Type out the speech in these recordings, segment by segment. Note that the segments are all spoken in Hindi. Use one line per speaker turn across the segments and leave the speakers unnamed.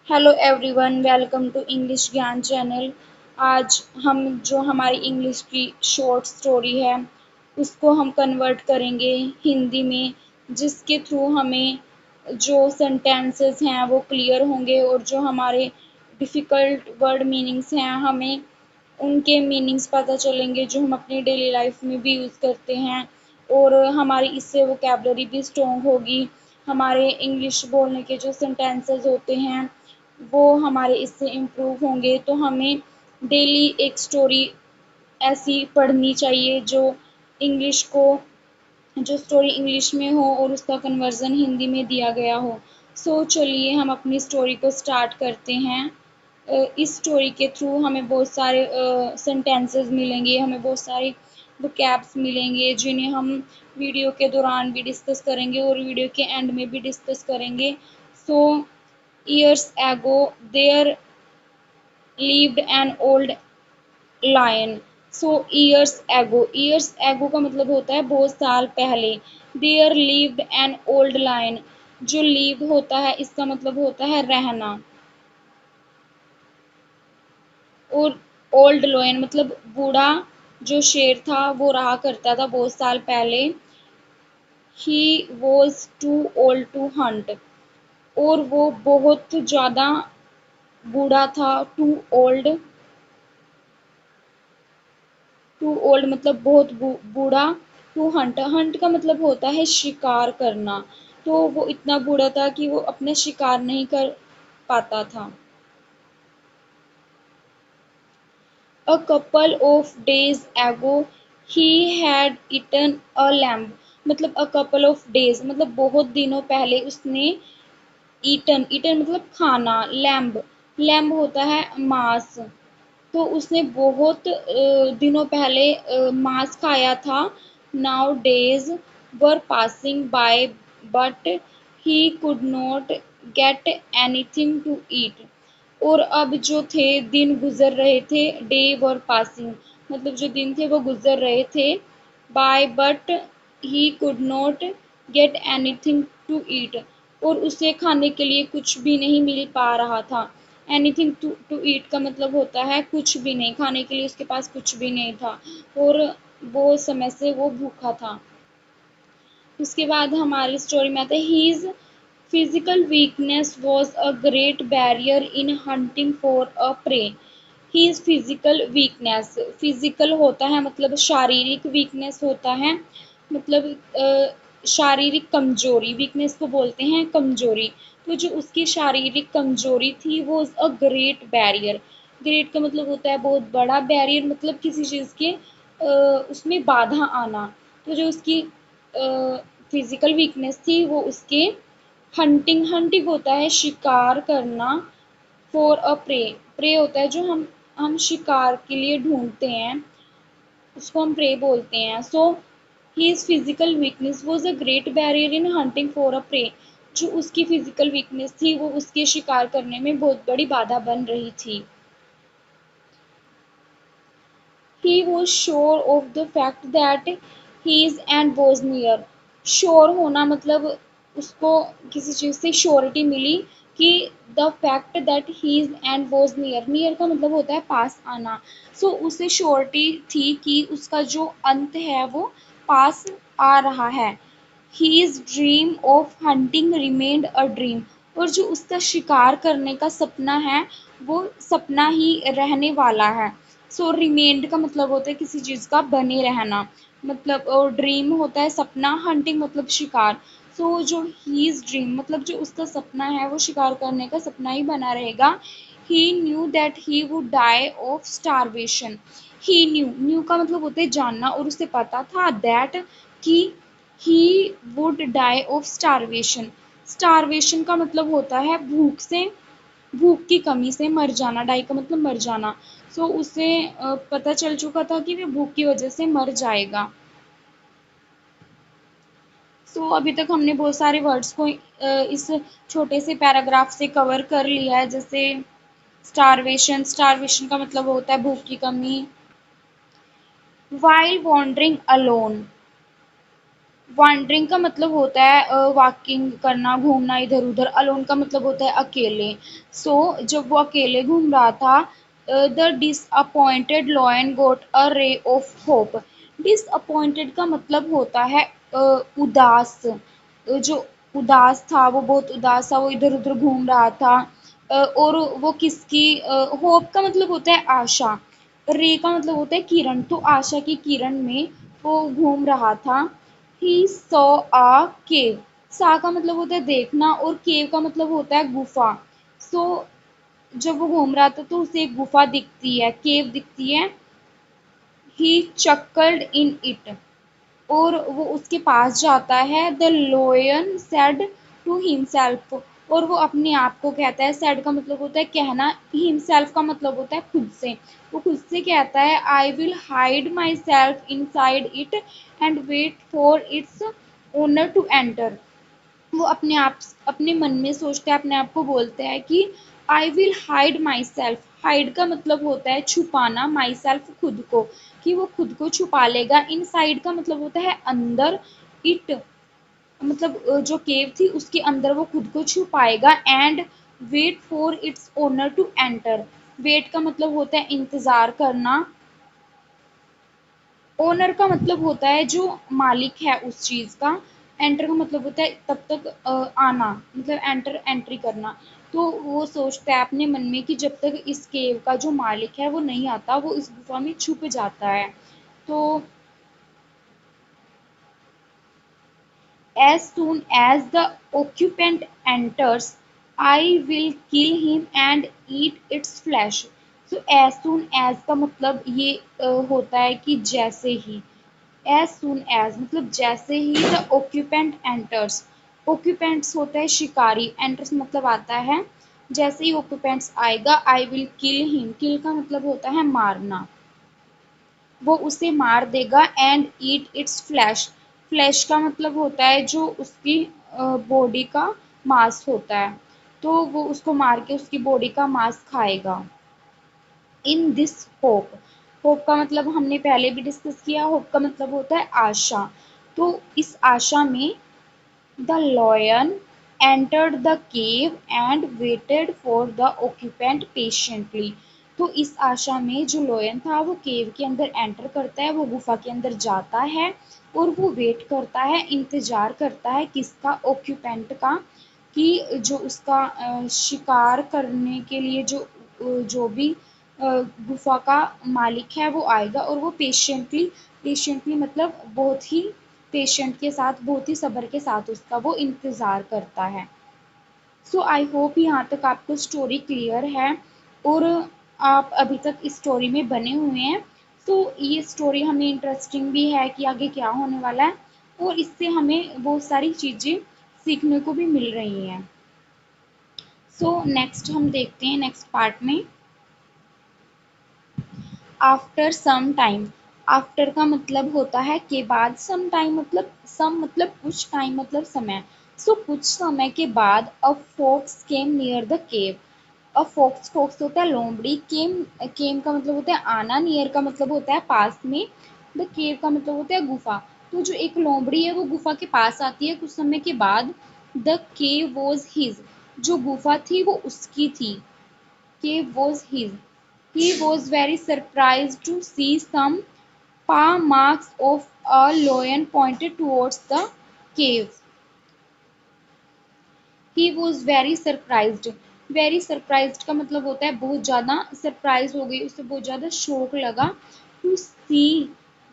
Hello everyone, welcome to English Gyan channel. आज हम जो हमारी इंग्लिश की शॉर्ट स्टोरी है उसको हम कन्वर्ट करेंगे हिंदी में, जिसके थ्रू हमें जो सेंटेंसेस हैं वो क्लियर होंगे और जो हमारे डिफ़िकल्ट वर्ड मीनिंग्स हैं हमें उनके मीनिंग्स पता चलेंगे, जो हम अपनी डेली लाइफ में भी यूज़ करते हैं। और हमारी इससे वोकैबलरी भी स्ट्रॉन्ग होगी। हमारे इंग्लिश बोलने के जो सेंटेंसेस होते हैं वो हमारे इससे इम्प्रूव होंगे। तो हमें डेली एक स्टोरी ऐसी पढ़नी चाहिए जो स्टोरी इंग्लिश में हो और उसका कन्वर्ज़न हिंदी में दिया गया हो। सो चलिए हम अपनी स्टोरी को स्टार्ट करते हैं। इस स्टोरी के थ्रू हमें बहुत सारे सेंटेंसेस मिलेंगे, हमें बहुत सारे वोकैब्स मिलेंगे, जिन्हें हम वीडियो के दौरान भी डिस्कस करेंगे और वीडियो के एंड में भी डिस्कस करेंगे। सो years ago there lived an old lion। So years ago का मतलब होता है बहुत साल पहले। there lived an old lion, जो live होता है इसका मतलब होता है रहना, और ओल्ड लोयन मतलब बूढ़ा जो शेर था वो रहा करता था बहुत साल पहले। He was too old to hunt, और वो बहुत ज़्यादा बूढ़ा था। टू ओल्ड मतलब बहुत बूढ़ा। टू हंट, हंट का मतलब होता है शिकार करना। तो वो इतना बूढ़ा था कि वो अपने शिकार नहीं कर पाता था। A couple of days ago he had eaten a lamb, मतलब a couple of days मतलब बहुत दिनों पहले उसने ईटन मतलब खाना, लैम्ब होता है मांस। तो उसने बहुत दिनों पहले मांस खाया था। Nowadays were passing by but he could not get anything to eat, और अब जो थे दिन गुजर रहे थे। डे वर पासिंग मतलब जो दिन थे वो गुजर रहे थे। By but he could not get anything to eat, और उसे खाने के लिए कुछ भी नहीं मिल पा रहा था। एनीथिंग टू ईट का मतलब होता है कुछ भी नहीं, खाने के लिए उसके पास कुछ भी नहीं था और वो समय से वो भूखा था। उसके बाद हमारी स्टोरी में आता है his physical weakness was a great barrier in hunting for a prey. His physical weakness, physical होता है मतलब शारीरिक, वीकनेस होता है मतलब शारीरिक कमजोरी, वीकनेस को बोलते हैं कमजोरी। तो जो उसकी शारीरिक कमजोरी थी वो अ ग्रेट बैरियर। ग्रेट का मतलब होता है बहुत बड़ा, बैरियर मतलब किसी चीज़ के उसमें बाधा आना। तो जो उसकी फिजिकल वीकनेस थी वो उसके हंटिंग होता है शिकार करना। फॉर अ प्रे, प्रे होता है जो हम शिकार के लिए ढूंढते हैं, उसको हम प्रे बोलते हैं। So his physical weakness was a great barrier in hunting for a prey, जो उसकी फिजिकल वीकनेस थी वो उसके शिकार करने में बहुत बड़ी बाधा बन रही थी। He was sure of the fact that his end was near। Sure होना मतलब उसको किसी चीज़ से श्योरिटी मिली कि the fact that his end was near, near का मतलब होता है पास आना। सो उसे श्योरिटी थी कि उसका जो अंत है वो पास आ रहा है। His dream of hunting remained a dream, और जो उसका शिकार करने का सपना है वो सपना ही रहने वाला है। सो रिमेंड का मतलब होता है किसी चीज़ का बने रहना, मतलब और ड्रीम होता है सपना, हंटिंग मतलब शिकार। सो जो हीज ड्रीम मतलब जो उसका सपना है वो शिकार करने का सपना ही बना रहेगा। He knew that he would die of starvation. He knew का मतलब होता है जानना, और उसे पता था दैट कि he would die of starvation. Starvation का मतलब होता है भूख से, भूख की कमी से मर जाना। डाई का मतलब मर जाना। सो उसे पता चल चुका था कि वह भूख की वजह से मर जाएगा। सो अभी तक हमने बहुत सारे वर्ड्स को इस छोटे से पैराग्राफ से कवर कर लिया है, जैसे स्टारवेशन, स्टारवेशन का मतलब होता है भूख की कमी। वाइल वॉन्डरिंग अलोन, वॉन्डरिंग का मतलब होता है वॉकिंग करना, घूमना इधर उधर। अलोन का मतलब होता है अकेले। जब वो अकेले घूम रहा था, the disappointed lion got a ray of hope. Disappointed का मतलब होता है उदास। जो उदास था, वो बहुत उदास था, वो इधर उधर घूम रहा था। और वो किसकी, होप का मतलब होता है आशा, रे का मतलब होता है किरण, तो आशा की किरण में वो घूम रहा था। ही सॉ अ केव। सा का मतलब होता है देखना, और केव का मतलब होता है गुफा। सो जब वो घूम रहा था तो उसे एक गुफा दिखती है, केव दिखती है। He chuckled in it. और वो उसके पास जाता है। The lion said to himself. और वो अपने आप को कहता है, सेड का मतलब होता है कहना, हिमसेल्फ का मतलब होता है खुद से। वो खुद से कहता है, I will hide myself inside it and wait for its owner to enter. वो अपने मन में सोचता है, अपने आप को बोलता है कि आई will hide my self. Hide का मतलब होता है छुपाना, माई सेल्फ खुद को, कि वो खुद को छुपा लेगा। इन साइड का मतलब होता है अंदर, इट मतलब जो केव थी उसके अंदर वो खुद को छुपाएगा। And wait for its owner to enter. Wait का मतलब होता है इंतजार करना। ओनर का मतलब होता है जो मालिक है उस चीज का। एंटर का मतलब होता है तब तक आना, मतलब एंट्री करना। तो वो सोचता है अपने मन में कि जब तक इस केव का जो मालिक है वो नहीं आता, वो इस गुफा में छुप जाता है। तो as soon as the occupant enters, I will kill him and eat its flesh. So as soon as का मतलब ये होता है कि जैसे ही। as soon as मतलब जैसे ही the occupant enters। occupants होता है शिकारी, enters मतलब आता है। जैसे ही occupants आएगा, I will kill him। kill का मतलब होता है मारना। वो उसे मार देगा। And eat it's flash. Flash का मतलब होता है जो उसकी बॉडी का मांस होता है। तो वो उसको मार के उसकी बॉडी का मांस खाएगा। In this hope. होप का मतलब हमने पहले भी डिस्कस किया, होप का मतलब होता है आशा। तो इस आशा में the lion entered the cave and waited for the occupant patiently। तो इस आशा में जो लोयन था वो केव के अंदर एंटर करता है, वो गुफा के अंदर जाता है, और वो वेट करता है, इंतजार करता है किसका, ऑक्यूपेंट का, कि जो उसका शिकार करने के लिए जो भी गुफा का मालिक है वो आएगा। और वो पेशेंटली, पेशेंटली मतलब बहुत ही पेशेंट के साथ, बहुत ही सब्र के साथ उसका वो इंतज़ार करता है। सो आई होप यहाँ तक आपको स्टोरी क्लियर है, और आप अभी तक इस स्टोरी में बने हुए हैं। तो ये स्टोरी हमें इंटरेस्टिंग भी है कि आगे क्या होने वाला है, और इससे हमें बहुत सारी चीज़ें सीखने को भी मिल रही हैं। सो नेक्स्ट हम देखते हैं नेक्स्ट पार्ट में। After some time. आफ्टर का मतलब होता है के बाद, सम टाइम मतलब सम मतलब कुछ, टाइम मतलब समय। कुछ समय के बाद a fox came near the cave. A fox, fox होता है लोमड़ी। केम, केम का मतलब होता है आना, नियर का मतलब होता है पास में, द केव का मतलब होता है गुफा। तो जो एक लोमड़ी है वो गुफा के पास आती है कुछ समय के बाद। The cave was his. जो गुफा थी वो उसकी थी। Cave was his. He was very surprised to see some paw marks of a lion pointed towards the cave. He was very surprised. Very surprised का मतलब होता है बहुत ज़्यादा सरप्राइज हो गई, उसे बहुत ज़्यादा शौक लगा। टू सी,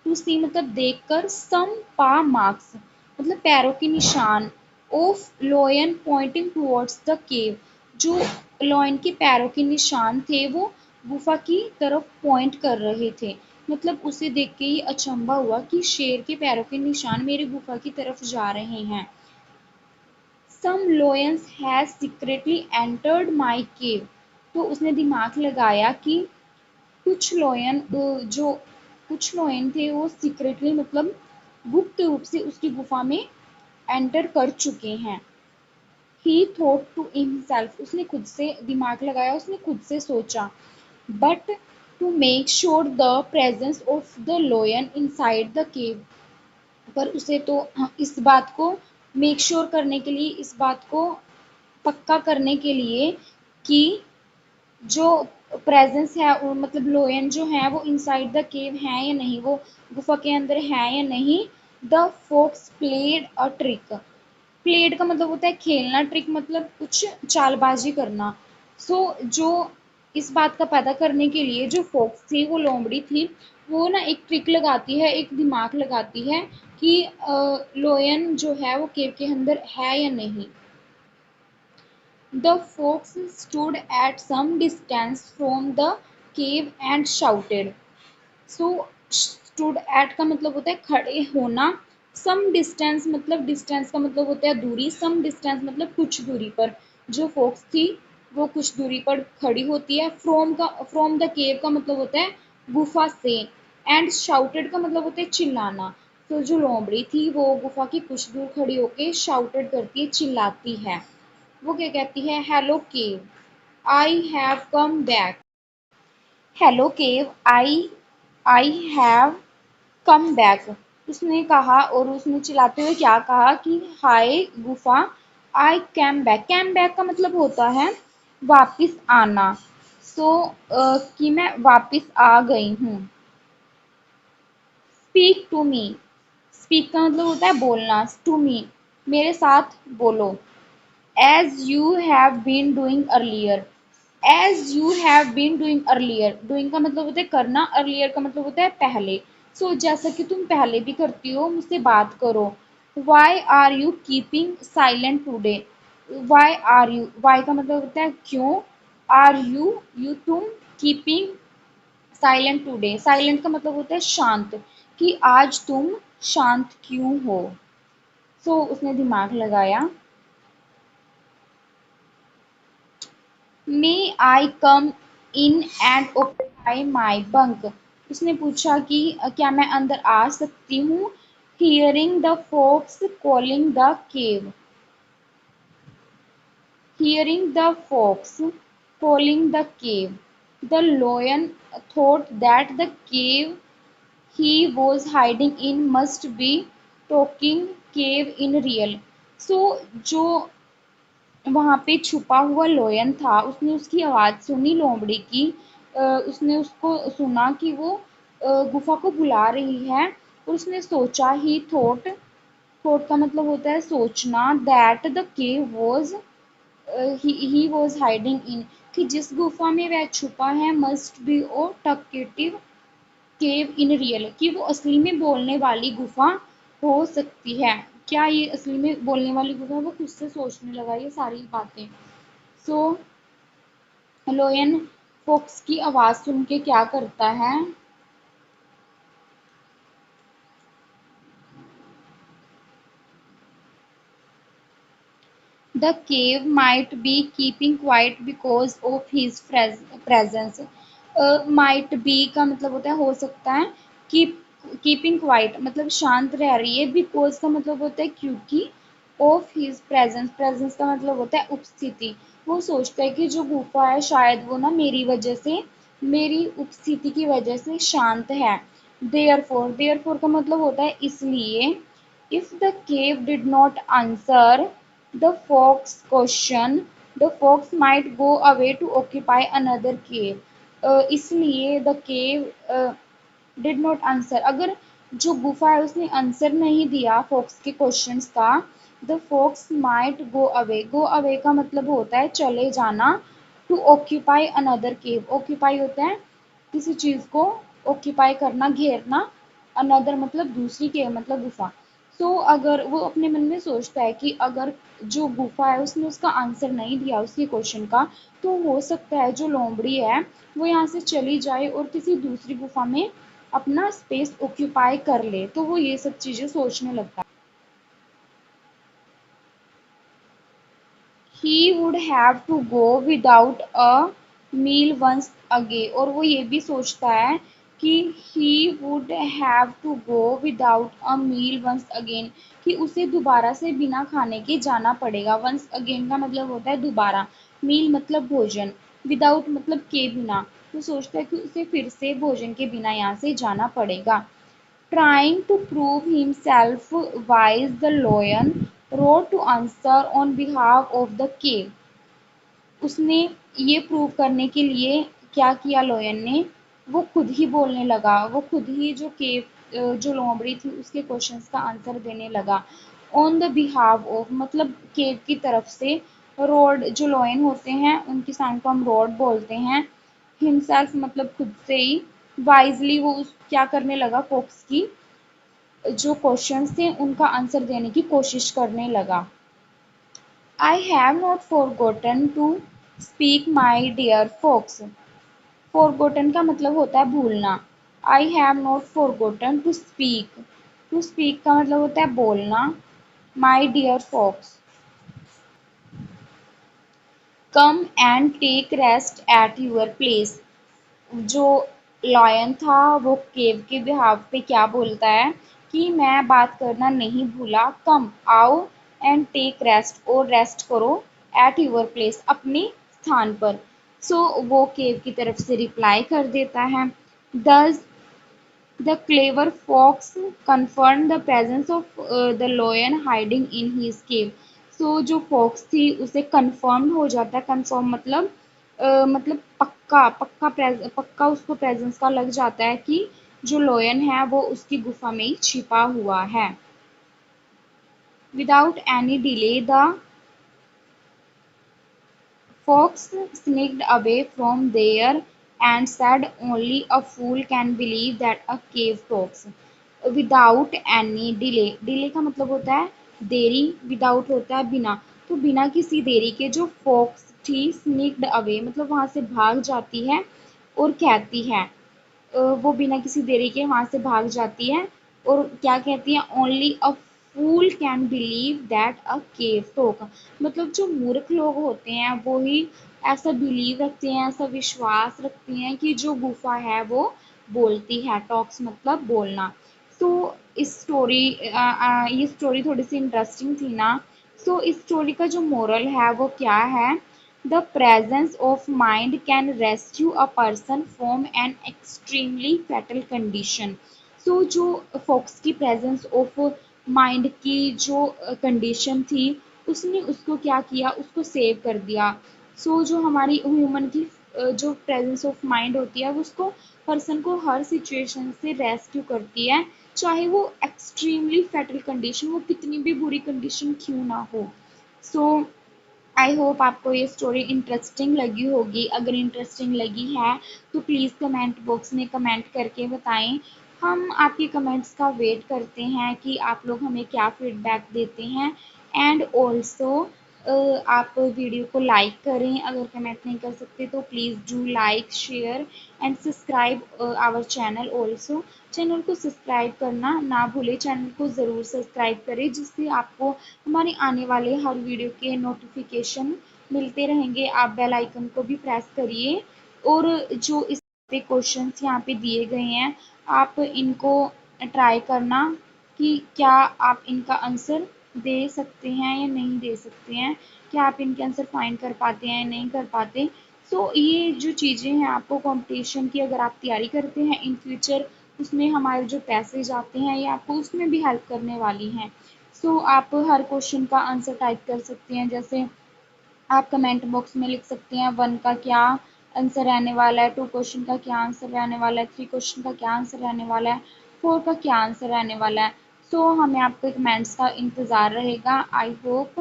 टू सी मतलब देखकर, सम पा मार्क्स मतलब पैरों के निशान, of lion pointing towards the cave. जो लॉयन के पैरों के निशान थे वो गुफा की तरफ पॉइंट कर रहे थे। मतलब उसे देख के ही अचंभा हुआ कि शेर के पैरों के निशान मेरे गुफा की तरफ जा रहे हैं। सम लोयंस हैज सीक्रेटली एंटर्ड माई केव। तो उसने दिमाग लगाया कि कुछ लोयन जो कुछ लोयन थे वो सीक्रेटली मतलब गुप्त रूप से उसकी गुफा में एंटर कर चुके हैं। He thought to himself. उसने खुद से दिमाग लगाया, उसने खुद से सोचा। But to make sure the presence of the lion inside the cave. पर उसे तो इस बात को मेक श्योर करने के लिए, इस बात को पक्का करने के लिए कि जो प्रेजेंस है मतलब लोयन जो है वो इनसाइड द केव है या नहीं, वो गुफा के अंदर है या नहीं, the fox played a trick. Played का मतलब होता है खेलना, ट्रिक मतलब कुछ चालबाजी करना। सो जो इस बात का पता करने के लिए जो फॉक्स थी, वो लोमड़ी थी, वो ना एक ट्रिक लगाती है, एक दिमाग लगाती है कि लोयन जो है वो केव के अंदर है या नहीं। The fox stood at some distance from the cave and shouted. So stood at का मतलब होता है खड़े होना, some distance मतलब distance का मतलब होता है दूरी, some distance मतलब कुछ दूरी पर। जो fox थी वो कुछ दूरी पर खड़ी होती है। from the cave का मतलब होता है गुफा से, and shouted का मतलब होता है चिल्लाना। तो जो लोमड़ी थी वो गुफा की कुछ दूर खड़ी होके shouted करती है, चिल्लाती है। वो क्या कहती है, hello cave, I have come back. Hello cave, I have come back. उसने कहा, और उसने चिल्लाते हुए क्या कहा कि हाय गुफा, आई कैम बैक का मतलब होता है वापिस आना। सो कि मैं वापिस आ गई हूँ। स्पीक टू मी, स्पीक का मतलब होता है बोलना, टू मी मेरे साथ बोलो। As you have been doing earlier, as you have been doing earlier, doing का मतलब होता है करना, अर्लियर का मतलब होता है पहले। सो जैसा कि तुम पहले भी करती हो मुझसे बात करो। Why are you keeping silent today, why are you, why का मतलब होता है क्यों, आर यू तुम, कीपिंग साइलेंट टूडे, साइलेंट का मतलब होता है शांत, कि आज तुम शांत क्यों हो। सो उसने दिमाग लगाया। May I come in and occupy my bunk, उसने पूछा कि क्या मैं अंदर आ सकती हूँ। Hearing the fox calling the cave, hearing the fox calling the cave, the lion thought that the cave he was hiding in must be talking cave in real। So जो वहाँ पे छुपा हुआ लोयन था, उसने उसकी आवाज़ सुनी लोमड़ी की। उसने उसको सुना कि वो गुफा को बुला रही है, और उसने सोचा ही थॉट, थॉट का मतलब होता है सोचना, that the cave was he was hiding in, कि जिस गुफा में वह छुपा है must be a talkative cave in real, कि वो असली में बोलने वाली गुफा हो सकती है। क्या ये असली में बोलने वाली गुफा है, वो खुद से सोचने लगा ये सारी बातें। सो लोयन फॉक्स की आवाज़ सुन के क्या करता है, the cave might be keeping quiet because of his presence. Might be का मतलब होता है हो सकता है, कीप कीपिंग क्वाइट मतलब शांत रह रही है, बिकॉज का मतलब होता है क्योंकि, ऑफ हिज प्रेजेंस, प्रेजेंस का मतलब होता है उपस्थिति। वो सोचता है कि जो गुफा है शायद वो ना मेरी वजह से, मेरी उपस्थिति की वजह से शांत है। देयर फोर का मतलब होता है इसलिए। If the cave did not answer the fox question, the fox might go away to occupy another cave. इसलिए the cave did not answer, अगर जो गुफा है उसने आंसर नहीं दिया फॉक्स के क्वेश्चंस का, the fox might go away, go away का मतलब होता है चले जाना, to occupy another cave, occupy होता है किसी चीज़ को ऑक्यूपाई करना, घेरना, अनदर मतलब दूसरी केव मतलब गुफा। सो अगर वो अपने मन में सोचता है कि अगर जो गुफा है उसने उसका आंसर नहीं दिया उसके क्वेश्चन का, तो हो सकता है जो लोमड़ी है वो यहाँ से चली जाए और किसी दूसरी गुफा में अपना स्पेस ऑक्यूपाई कर ले। तो वो ये सब चीज़ें सोचने लगता है। He would have to go without a meal once again, और वो ये भी सोचता है कि he would have to go without a meal once again, कि उसे दोबारा से बिना खाने के जाना पड़ेगा। वंस अगेन का मतलब होता है दोबारा, मील मतलब भोजन, विदाउट मतलब के बिना। तो सोचता है कि उसे फिर से भोजन के बिना यहाँ से जाना पड़ेगा। Trying to prove himself wise, the lion wrote to answer on behalf of the cave. उसने ये प्रूव करने के लिए क्या किया लोयन ने, वो खुद ही बोलने लगा, वो खुद ही जो केव जो लोमड़ी थी उसके क्वेश्चंस का आंसर देने लगा। ऑन द बिहाव ऑफ मतलब केव की तरफ से, रोड जो लोयन होते हैं उनकी साउंड को हम रोड बोलते हैं, हिमसेल्फ मतलब खुद से ही, वाइजली वो उस क्या करने लगा, फोक्स की जो क्वेश्चंस थे उनका आंसर देने की कोशिश करने लगा। I have not forgotten to speak my dear folks. Forgotten का मतलब होता है भूलना। I have not forgotten to speak. To speak का मतलब होता है बोलना। My dear folks. Come and take rest at your place. जो लॉयन था वो केव के बिहाव पे क्या बोलता है कि मैं बात करना नहीं भूला, कम आओ एंड टेक रेस्ट और रेस्ट करो एट यूर प्लेस अपने स्थान पर। सो वो केव की तरफ से रिप्लाई कर देता है। Thus the clever fox confirmed the presence of the lion hiding in his cave. सो जो फॉक्स थी उसे confirmed हो जाता है, confirm मतलब मतलब पक्का पक्का पक्का उसको प्रेजेंस का लग जाता है कि जो लोयन है वो उसकी गुफा में ही छिपा हुआ है। Without any delay the fox sneaked away from there and said, only a fool can believe that a cave talks. Without any delay. Delay का मतलब होता है देरी, विदाउट होता है बिना, तो बिना किसी देरी के जो fox थी sneaked away मतलब वहां से भाग जाती है और कहती है, वो बिना किसी देरी के वहां से भाग जाती है और क्या कहती है, only a fool can believe that a cave talk. मतलब जो मूर्ख लोग होते हैं वो ही ऐसा बिलीव रखते हैं, ऐसा विश्वास रखते हैं कि जो गुफा है वो बोलती है, टॉक्स मतलब बोलना। तो इस स्टोरी ये स्टोरी थोड़ी सी इंटरेस्टिंग थी ना। सो इस स्टोरी का जो मोरल है वो क्या है, the presence of mind can rescue a person from an extremely fatal condition. So जो फोक्स की प्रेजेंस ऑफ माइंड की जो कंडीशन थी उसने उसको क्या किया, उसको सेव कर दिया। जो हमारी ह्यूमन की जो प्रेजेंस ऑफ माइंड होती है वो उसको पर्सन को हर सिचुएशन से रेस्क्यू करती है, चाहे वो एक्सट्रीमली फैटल कंडीशन, वो कितनी भी बुरी कंडीशन क्यों ना हो। सो आई होप आपको ये स्टोरी इंटरेस्टिंग लगी होगी। अगर इंटरेस्टिंग लगी है तो प्लीज़ कमेंट बॉक्स में कमेंट करके बताएं। हम आपके कमेंट्स का वेट करते हैं कि आप लोग हमें क्या फीडबैक देते हैं। एंड ऑल्सो आप वीडियो को लाइक करें, अगर कमेंट नहीं कर सकते तो please do like share and subscribe our channel also. Channel को सब्सक्राइब करना ना भूलें, चैनल को ज़रूर सब्सक्राइब करें जिससे आपको हमारे आने वाले हर वीडियो के नोटिफिकेशन मिलते रहेंगे। आप बेल आइकन को भी प्रेस करिए और जो इस पे क्वेश्चंस यहाँ पे दिए गए हैं आप इनको ट्राई करना कि क्या आप इनका आंसर दे सकते हैं या नहीं दे सकते हैं, क्या आप इनके आंसर फाइंड कर पाते हैं या नहीं कर पाते। ये जो चीज़ें हैं आपको कंपटीशन की अगर आप तैयारी करते हैं इन फ्यूचर, उसमें हमारे जो पैसे जाते हैं ये आपको उसमें भी हेल्प करने वाली हैं। आप हर क्वेश्चन का आंसर टाइप कर सकते हैं, जैसे आप कमेंट बॉक्स में लिख सकते हैं 1 का क्या आंसर रहने वाला है, 2 क्वेश्चन का क्या आंसर रहने वाला है, 3 क्वेश्चन का क्या आंसर रहने वाला है, 4 का क्या आंसर रहने वाला है। हमें आपके कमेंट्स का इंतज़ार रहेगा। आई होप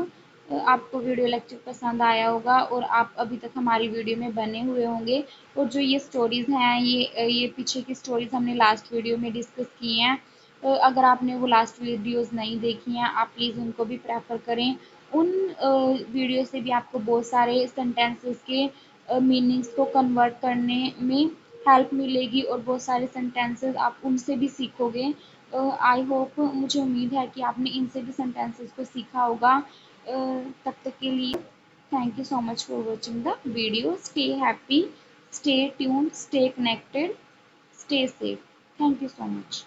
आपको वीडियो लेक्चर पसंद आया होगा और आप अभी तक हमारी वीडियो में बने हुए होंगे। और जो ये स्टोरीज़ हैं ये पीछे की स्टोरीज़ हमने लास्ट वीडियो में डिस्कस की हैं। अगर आपने वो लास्ट वीडियोज़ नहीं देखी हैं आप प्लीज़ उनको भी प्रेफर करें। उन वीडियो से भी आपको बहुत सारे सेंटेंसेस के मीनिंग्स को कन्वर्ट करने में हेल्प मिलेगी और बहुत सारे सेंटेंसेस आप उनसे भी सीखोगे। आई होप, मुझे उम्मीद है कि आपने इनसे भी सेंटेंसेस को सीखा होगा। तब तक के लिए thank you so much for watching the video. Stay happy, stay tuned, stay connected, stay safe. Thank you so much.